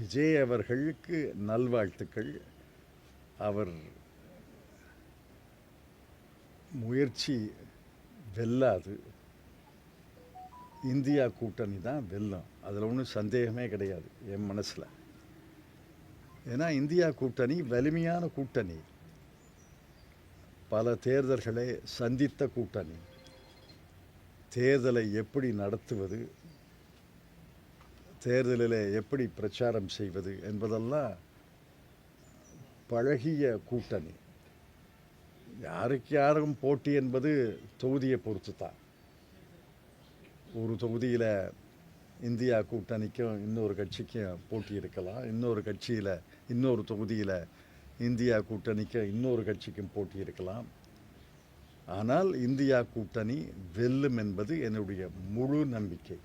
விஜய் அவர்களுக்கு நல்வாழ்த்துக்கள். அவர் முயற்சி வெல்லாது. இந்தியா கூட்டணி தான் வெல்லும். அதில் ஒன்றும் சந்தேகமே கிடையாது என் மனசில். ஏன்னா இந்தியா கூட்டணி வலிமையான கூட்டணி, பல தேர்தல்களை சந்தித்த கூட்டணி. தேர்தலை எப்படி நடத்துவது, தேர்தலில் எப்படி பிரச்சாரம் செய்வது என்பதெல்லாம் பழகிய கூட்டணி. யாரும் போட்டி என்பது தொகுதியை பொறுத்து தான். ஒரு தொகுதியில் இந்தியா கூட்டணிக்கும் இன்னொரு கட்சிக்கும் போட்டி இருக்கலாம், இன்னொரு தொகுதியில் இந்தியா கூட்டணிக்கும் இன்னொரு கட்சிக்கும் போட்டி இருக்கலாம். ஆனால் இந்தியா கூட்டணி வெல்லும் என்பது என்னுடைய முழு நம்பிக்கை.